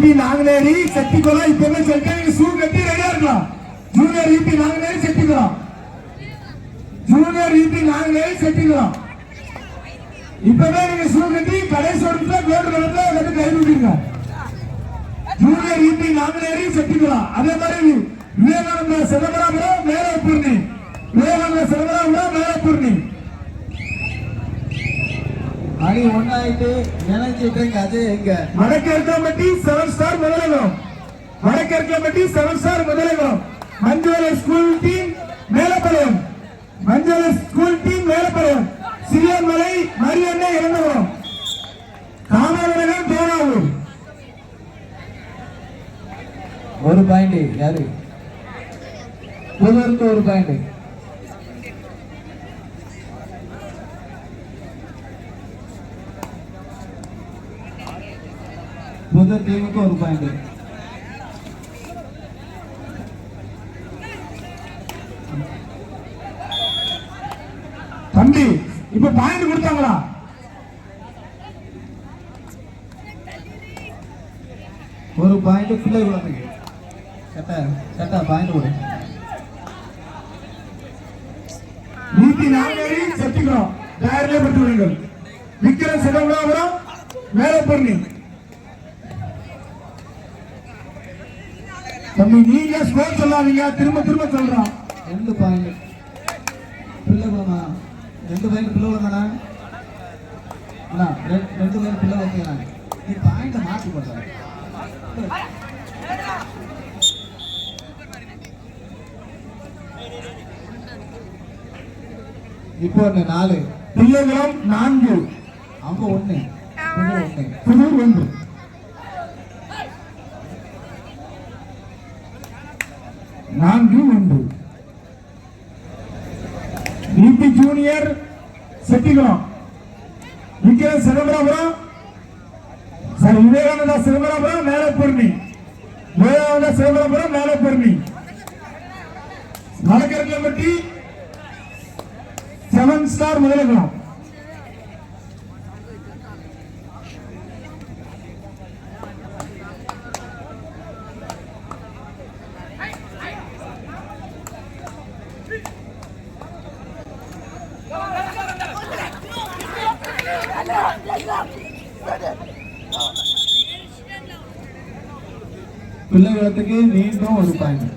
EB Nanguneri Chettikulam இப்பவே சொல்லிட்டு நீங்க ஷூ கட்டி ரெடியா இருக்கலாம். Junior EB Nanguneri Chettikulam, junior EB Nanguneri Chettikulam இப்பவே நீங்க ஷூ கட்டி கடைசி வருஷத்துல கோல்டு கலர்ல வந்து கை விடுங்க. Junior EB Nanguneri Chettikulam. அதே மாதிரி விவேகானந்த சிதம்பராபுரம் மேலப்பூர்ணி, விவேகானந்த சிதம்பராபுரம் மேலப்பூர்ணி அணி ஒன்னாயிட்டு நினைச்சிட்டு அது எங்க வடக்கேற்காம்பட்டி 7 ஸ்டார் முதலிடம், வடக்கேற்காம்பட்டி 7 ஸ்டார் முதலிடம். மஞ்சள் ஸ்கூல் டீம் மேலப்பாளையம், மஞ்சள் ஸ்கூல் டீம் மேலப்பாளையம். சிறியமலை மரியண்ணே இறந்தவரம், காமராஜர் தோணாவூர். ஒரு பாயிண்ட் யாரு புதருக்கு ஒரு பாயிண்ட். புதர் டீமுக்கு ஒரு பாயிண்ட். தம்பி இப்ப பாயிண்ட் கொடுத்தாங்களா? ஒரு பாயிண்ட் பிள்ளை குழந்தைக்கு சட்டா பாயிண்ட் கொடு. நீதி நாங்கேரி செட்டிக்குளம் தயாரிலே பெற்று விடுங்கள். விக்கிரம் சிதம்பராபுரம் மேலப்பூர்ணி. தம்பி நீங்க ஸ்கோர் சொல்லாதீங்க, திரும்ப திரும்ப சொல்றோம். 2 பாயிண்ட் பிள்ளை குழந்தை, 2 பாயிண்ட் பிள்ளை குழந்தைண்ணா. 2 பாயிண்ட் பிள்ளை குழந்தைண்ணா. நீ பாயிண்ட மாற்றி போட்ட. இப்போ 4 பிள்ளைகளும் 4 அவங்க 1 புதூர் 1. ஈபி ஜூனியர் செட்டிக்குளம், விக்கிரம் சிதம்பராபுரம் சார் விவேகானந்தா சிதம்பராபுரம் மேலப்பூர்ணி, விவேகானந்தா சிதம்பராபுரம் மேலப்பூர்ணி. வடக்கேற்காம்பட்டி 7 ஸ்டார் முதலிடம். பிள்ளைகளுக்கு மீண்டும் ஒரு பாயிண்ட்.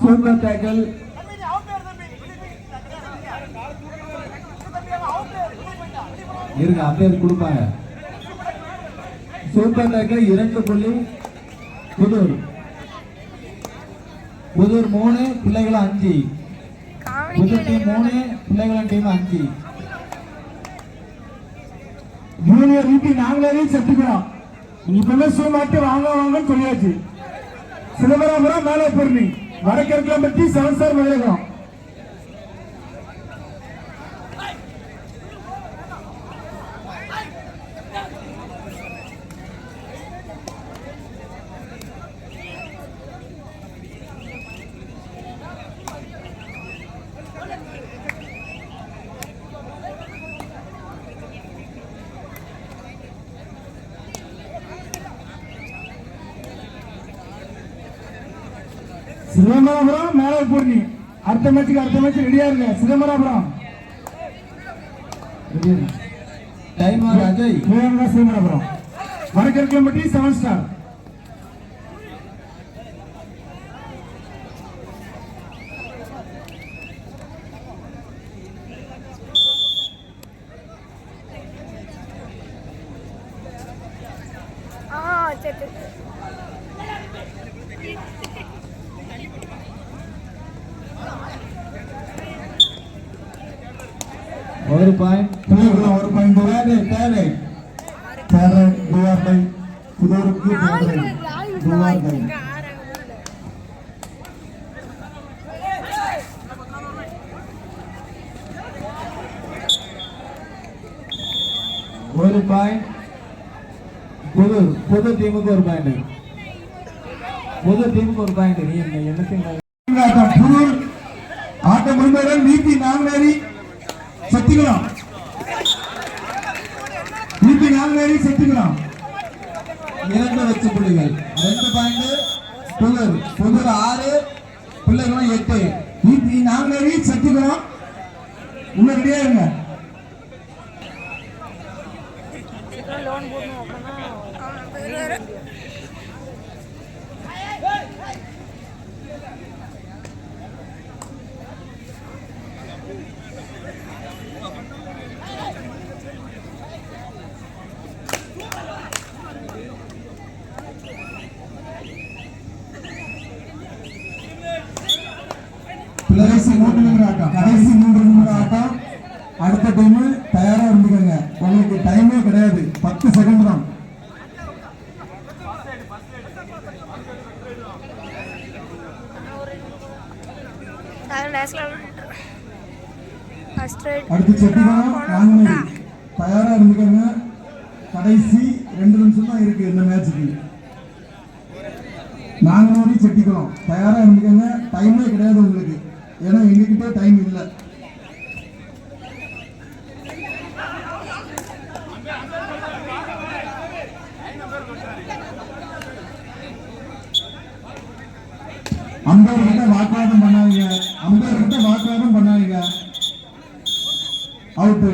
சூப்பர் டேக்கிள் இருங்க, அப்டேட் கொடுப்பாங்க. சூப்பர் டேக்கிள் 2 புள்ளி புதூர். புதூர் 3 பிள்ளைகள் 5. புதூர் டீம் 3 பிள்ளைகள் டீம் 5. ஜூனியர் ஈபி நாங்களே செட்டிக்குளம் இப்பவே ஷூ மாட்டி வாங்க வாங்கன்னு சொல்லியாச்சு. சிதம்பராபுரம் மேலப்பூர்ணி, வடக்கேற்காம்பட்டி 7 ஸ்டார் முதலிடம். சிதம்பராபுரம் மேலப்பூர்ணி அடுத்த மேட்ச் ரெடியா இருங்க. Chidambarapuram team Ajay Chidambarapuram Vadakkerkampatti 7 star. ஒரு பாயிண்ட். பிள்ளைகளும் ஒரு பாயிண்ட். பேரண்ட் டூஆர் பை புதூருக்கு டூஆர் பை. ஒரு பாயிண்ட். புது புது டீமுக்கு ஒரு பாயிண்ட். புது டீமுக்கு ஒரு பாயிண்ட். நீ என்ன புதூர் ஆட்டம் முன்புடன் வீட்டி நாங்குநேரி சத்திகுளம். வீட்டி நாங்குநேரி சத்திகுளம் இரண்டு வெற்றி புள்ளிகள். 2 பாயிண்ட். புதூர் புதூர் 6, பிள்ளைகளும் 8. வீட்டி நாங்குநேரி சத்திகுளம் உள்ள ரெடியா இருங்க. கடைசி 3 நிமிடம் ஆட்டம். கடைசி 3 நிமிடம் ஆட்டம். அடுத்த டைம் தயாரா இருந்துக்கங்க. உங்களுக்கு டைமே கிடையாது, 10 செகண்ட் தான். அடுத்து செட்டிகுளம் நாங்குநேரி தயாரா இருந்துக்கங்க. கடைசி 2 நிமிஷம் தான் இருக்கு இந்த மேட்சுக்கு. நாங்குநேரி செட்டிகுளம் தயாரா இருந்துக்கங்க. டைமே கிடையாது உங்களுக்கு, ஏன்னா எங்ககிட்ட டைம் இல்லை. அம்பேர்கிட்ட வாக்குவாதம் பண்ணாதீங்க. அம்பேர்கிட்ட வாக்குவாதம் பண்ணாதீங்க. அவுட்டு.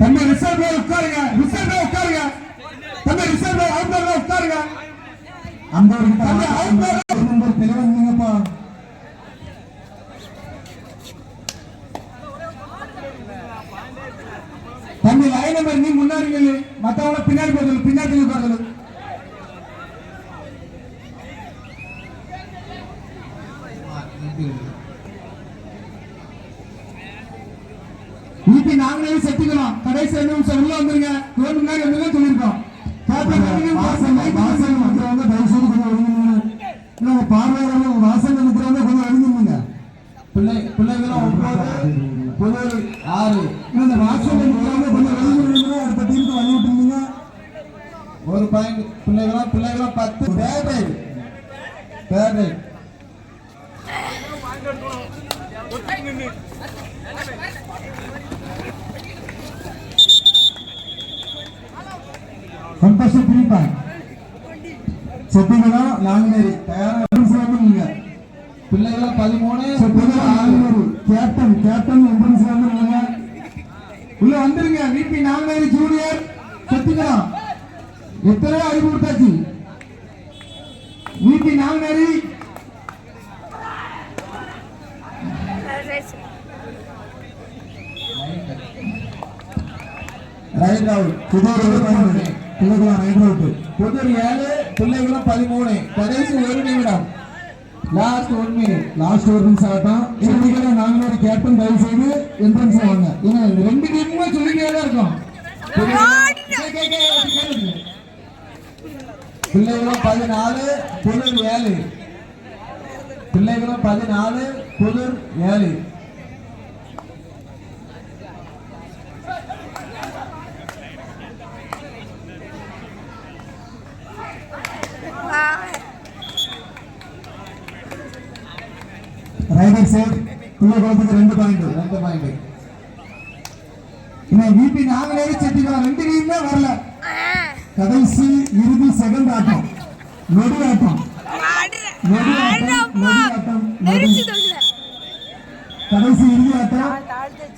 தம்பி ரிசர்வ்ல உட்காருங்க. ரிசர்வ்ல உட்காருங்க. தம்பி ரிசர்வ்ல அவுட்டர்ல உட்காருங்க. அம்பேர்கிட்ட அவுட்டர்ல நம்பர் தெளிவா. தம்பி லைன் நம்பர் நீ முன்னாடி நில்லு, மத்தவங்கள பின்னாடி போறது, பின்னாடி உட்காருங்க. வீட்டு நாங்களே செத்துக்கலாம். கடைசி 2 நிமிஷம் உள்ள வந்துருங்க. முன்னாடி வந்து சொல்லியிருக்கோம். வாசல் வந்துறவங்க தயவு செய்து கொஞ்சம் ஒழுங்குங்க. பார்வையாளர்கள் வாசல் நிற்கிறவங்க கொஞ்சம் ஒழுங்குங்க. பிள்ளைகளும் 9, புதூர் 6. இந்த வாசல் நிற்கிறவங்க கொஞ்சம் ஒழுங்குங்க. அடுத்த டீமுக்கு வழி விட்டுருந்தீங்க. ஒரு பாயிண்ட். பிள்ளைகளும் 10. பேட். சந்தோஷம் 3 பாயிண்ட். செட்டிகுளம் நாங்குநேரி தயாரா வந்துருங்க. பிள்ளைகளும் 13. செட்டிகுளம் நாங்குநேரி கேப்டன் என்ட்ரன்ஸ் வந்துருங்க. உள்ள வந்துருங்க. வீட்டி நாங்குநேரி ஜூனியர் செட்டிகுளம் எத்தனையோ அறிவுறுத்தாச்சு. வீட்டி நாங்குநேரி ரைட் அவுட். புதூர் 1, பிள்ளைகளும் ரைட் அவுட். புதூர் 7, பிள்ளைகளும் 13. கடைசி 1 நிமிடம். Last 1 minute. லாஸ்ட் 1 நிமிஷம் ஆட்டம். செட்டிகுளம் நாங்குநேரி கேப்டன் தயவு செய்து என்ட்ரன்ஸ் வாங்க. ஏன்னா 2 டீமுமே சொல்லிக்கிட்டே தான் இருக்கும். பிள்ளைகளும் 14, புதூர் 7. பிள்ளைகளும் 14, புதூர் 7. ரைடர் சைட் பிள்ளைகளுக்கு 2 பாயிண்ட். இன்னும் வீட்டி நாங்குநேரி செட்டிகுளம் 2 டீமுமே வரல. கடைசி இறுதி செகண்ட் ஆட்டம். நொடி ஆட்டம். கடைசி இறுதி ஆட்டம்.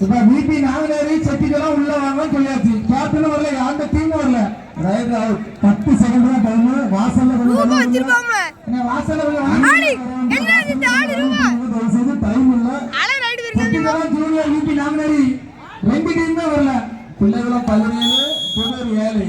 இப்ப வீட்டி நாங்குநேரி செட்டிகுளம் உள்ள வாங்க சொல்லியாச்சு. கேப்டன் வரல, அந்த டீம் வரல. Right out. 10 செகண்ட் தான் டைம். வாசல்ல டைம் இல்ல. செட்டிகுளம் ஜூனியர் வீட்டி நாங்குநேரி 2 டீம் தான் வரல. பிள்ளைகளும் 17, புதூர் 7.